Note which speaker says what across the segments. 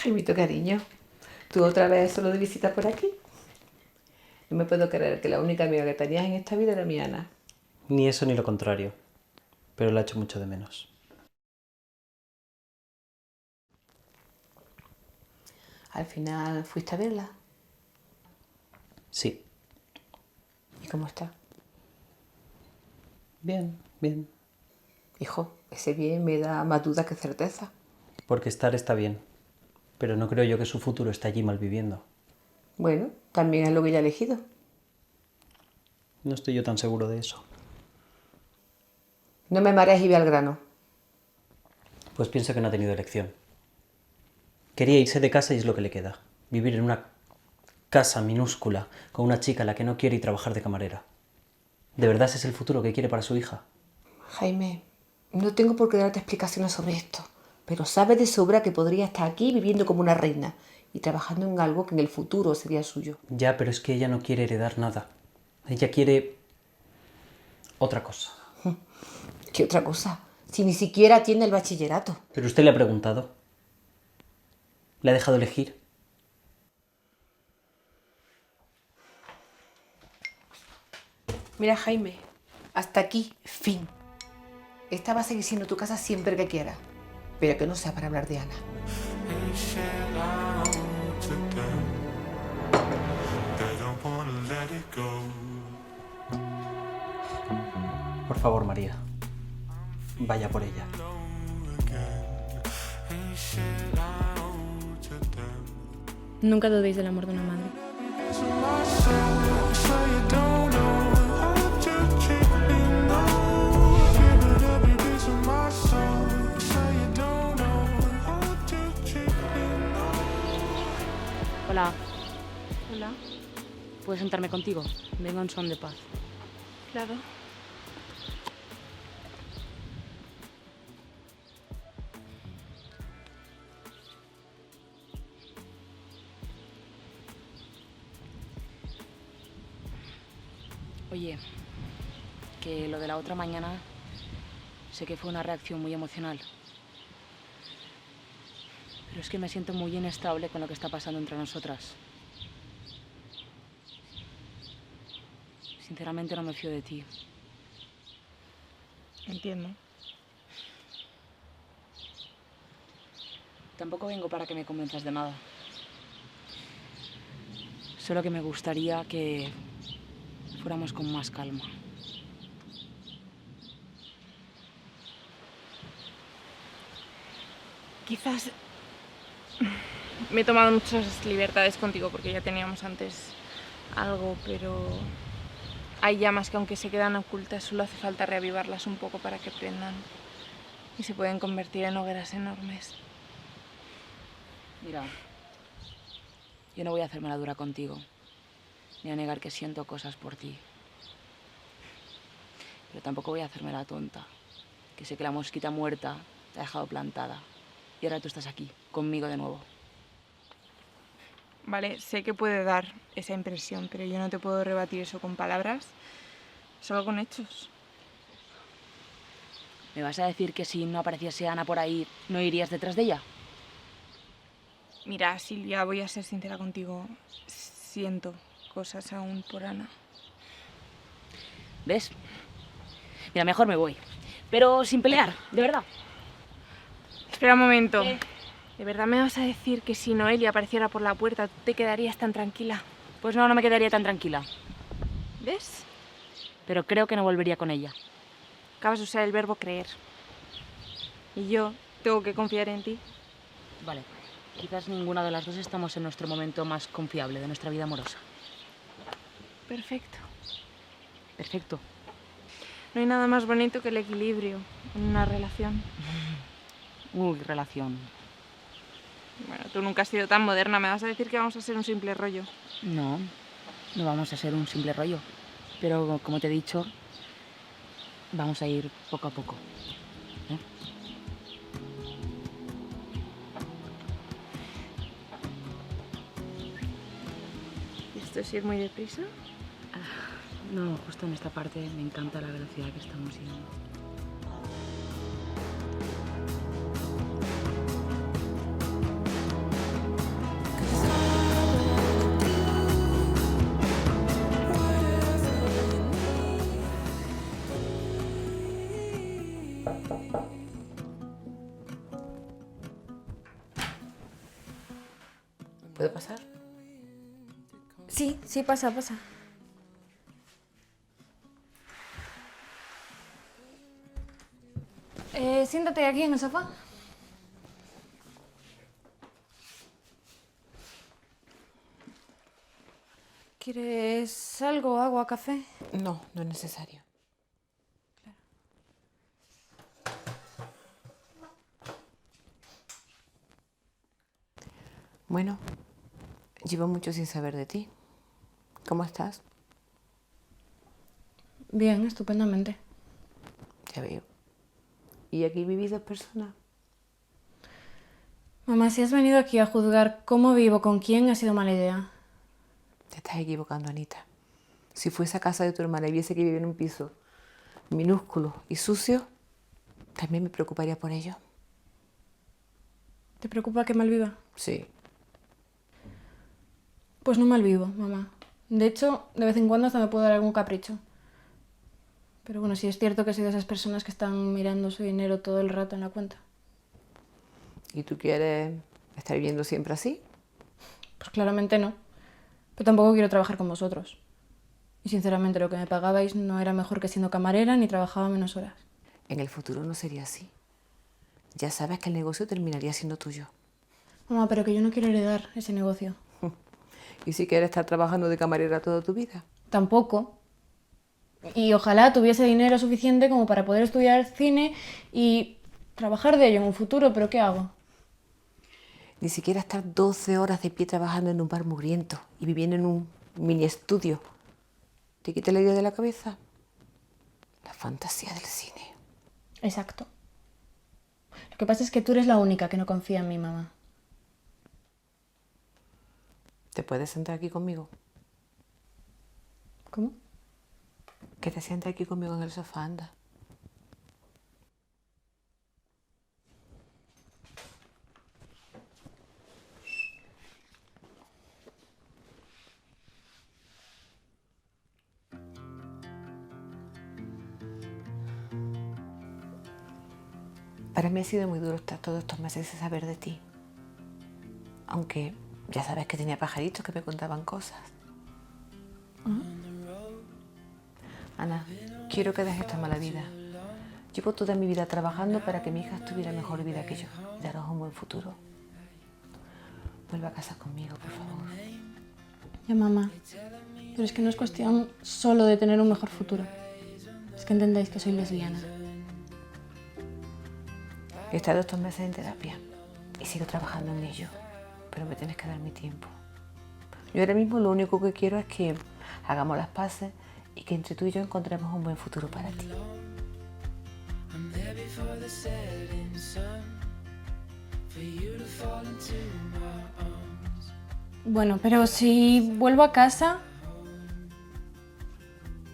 Speaker 1: Jaimito, cariño, ¿tú otra vez solo de visita por aquí? No me puedo creer que la única amiga que tenías en esta vida era mi Ana.
Speaker 2: Ni eso ni lo contrario, pero la echo mucho de menos.
Speaker 1: Al final, ¿fuiste a verla?
Speaker 2: Sí,
Speaker 1: ¿Y cómo está?
Speaker 2: bien, bien.
Speaker 1: Hijo, ese bien me da más dudas que certeza.
Speaker 2: Porque estar está bien, pero no creo yo que su futuro esté allí malviviendo.
Speaker 1: Bueno, también es lo que ella ha elegido.
Speaker 2: No estoy yo tan seguro de eso.
Speaker 1: No me marees y ve al grano.
Speaker 2: Pues pienso que no ha tenido elección. Quería irse de casa y es lo que le queda. Vivir en una casa minúscula con una chica a la que no quiere y trabajar de camarera. ¿De verdad ese es el futuro que quiere para su hija?
Speaker 1: Jaime, no tengo por qué darte explicaciones sobre esto, pero sabes de sobra que podría estar aquí viviendo como una reina y trabajando en algo que en el futuro sería suyo.
Speaker 2: Ya, pero es que ella no quiere heredar nada. Ella quiere otra cosa.
Speaker 1: ¿Qué otra cosa? Si ni siquiera tiene el bachillerato.
Speaker 2: Pero usted le ha preguntado. ¿Le ha dejado elegir?
Speaker 1: Mira, Jaime, hasta aquí, fin. Esta va a seguir siendo tu casa siempre que quieras, pero que no sea para hablar de Ana.
Speaker 2: Por favor, María. Vaya por ella.
Speaker 3: Nunca dudéis del amor de una madre.
Speaker 4: Hola,
Speaker 3: Hola,
Speaker 4: ¿puedo sentarme contigo? Vengo en son de paz.
Speaker 3: claro.
Speaker 4: Oye, que lo de la otra mañana sé que fue una reacción muy emocional. Pero es que me siento muy inestable con lo que está pasando entre nosotras. Sinceramente no me fío de ti.
Speaker 3: Entiendo.
Speaker 4: Tampoco vengo para que me convenzas de nada. Solo que me gustaría que fuéramos con más calma.
Speaker 3: Quizás me he tomado muchas libertades contigo porque ya teníamos antes algo, pero hay llamas que aunque se quedan ocultas solo hace falta reavivarlas un poco para que prendan y se pueden convertir en hogueras enormes.
Speaker 4: Mira, yo no voy a hacerme la dura contigo, ni a negar que siento cosas por ti. Pero tampoco voy a hacerme la tonta, que sé que la mosquita muerta te ha dejado plantada. Y ahora tú estás aquí, conmigo de nuevo.
Speaker 3: Vale, sé que puede dar esa impresión, pero yo no te puedo rebatir eso con palabras, solo con hechos.
Speaker 4: ¿Me vas a decir que si no apareciese Ana por ahí, no irías detrás de ella?
Speaker 3: Mira, Silvia, voy a ser sincera contigo. Siento cosas aún por Ana.
Speaker 4: ¿Ves? Mira, mejor me voy. Pero sin pelear, de verdad.
Speaker 3: Espera un momento.
Speaker 4: ¿Qué?
Speaker 3: ¿De verdad me vas a decir que si Noelia apareciera por la puerta, tú te quedarías tan tranquila?
Speaker 4: Pues no, no me quedaría tan tranquila.
Speaker 3: ¿Ves?
Speaker 4: Pero creo que no volvería con ella.
Speaker 3: Acabas de usar el verbo creer. Y yo tengo que confiar en ti.
Speaker 4: Vale. Quizás ninguna de las dos estamos en nuestro momento más confiable de nuestra vida amorosa.
Speaker 3: Perfecto.
Speaker 4: Perfecto.
Speaker 3: No hay nada más bonito que el equilibrio en una relación.
Speaker 4: Uy, relación.
Speaker 3: Bueno, tú nunca has sido tan moderna. Me vas a decir que vamos a ser un simple rollo.
Speaker 4: No, no vamos a ser un simple rollo. Pero como te he dicho, vamos a ir poco a poco. ¿Eh?
Speaker 3: ¿Esto es ir muy deprisa?
Speaker 4: No, justo en esta parte me encanta la velocidad que estamos yendo.
Speaker 1: ¿Puedo pasar?
Speaker 5: Sí, pasa, pasa. Siéntate aquí en el sofá. ¿Quieres algo, agua, café?
Speaker 1: No, no es necesario. Bueno, llevo mucho sin saber de ti. ¿Cómo estás?
Speaker 5: Bien, estupendamente.
Speaker 1: Ya veo. ¿Y aquí vivís 2 personas?
Speaker 5: Mamá, si has venido aquí a juzgar cómo vivo, con quién, ha sido mala idea.
Speaker 1: Te estás equivocando, Anita. Si fuese a casa de tu hermana y viese que vive en un piso minúsculo y sucio, también me preocuparía por ello.
Speaker 5: ¿Te preocupa que malviva?
Speaker 1: Sí.
Speaker 5: Pues no malvivo, mamá. De hecho, de vez en cuando hasta me puedo dar algún capricho. Pero bueno, sí es cierto que soy de esas personas que están mirando su dinero todo el rato en la cuenta.
Speaker 1: ¿Y tú quieres estar viviendo siempre así?
Speaker 5: Pues claramente no. Pero tampoco quiero trabajar con vosotros. Y sinceramente lo que me pagabais no era mejor que siendo camarera ni trabajaba menos horas.
Speaker 1: En el futuro no sería así. Ya sabes que el negocio terminaría siendo tuyo.
Speaker 5: Mamá, pero que yo no quiero heredar ese negocio.
Speaker 1: ¿Y si quieres estar trabajando de camarera toda tu vida?
Speaker 5: Tampoco. Y ojalá tuviese dinero suficiente como para poder estudiar cine y trabajar de ello en un futuro, pero ¿qué hago?
Speaker 1: Ni siquiera estar 12 horas de pie trabajando en un bar mugriento y viviendo en un mini estudio. ¿Te quita la idea de la cabeza? La fantasía del cine.
Speaker 5: Exacto. Lo que pasa es que tú eres la única que no confía en mi mamá.
Speaker 1: ¿Te puedes sentar aquí conmigo?
Speaker 5: ¿Cómo?
Speaker 1: Que te sientes aquí conmigo en el sofá, anda. Para mí ha sido muy duro estar todos estos meses sin saber de ti. Aunque ya sabes que tenía pajaritos que me contaban cosas. Ana, quiero que dejes esta mala vida. Llevo toda mi vida trabajando para que mi hija tuviera mejor vida que yo y daros un buen futuro. Vuelve a casa conmigo, por favor.
Speaker 5: Ya, mamá. Pero es que no es cuestión solo de tener un mejor futuro. Es que entendáis que soy lesbiana.
Speaker 1: He estado estos meses en terapia y sigo trabajando en ello, pero me tienes que dar mi tiempo. Yo ahora mismo lo único que quiero es que hagamos las paces y que entre tú y yo encontremos un buen futuro para ti.
Speaker 5: Bueno, pero si vuelvo a casa,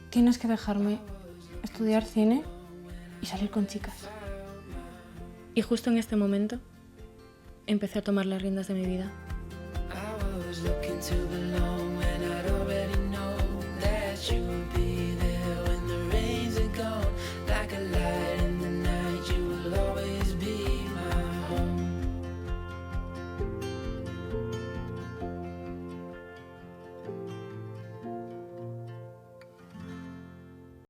Speaker 5: tienes que dejarme estudiar cine y salir con chicas. Y justo en este momento empecé a tomar las riendas de mi vida.
Speaker 6: I was looking to belong.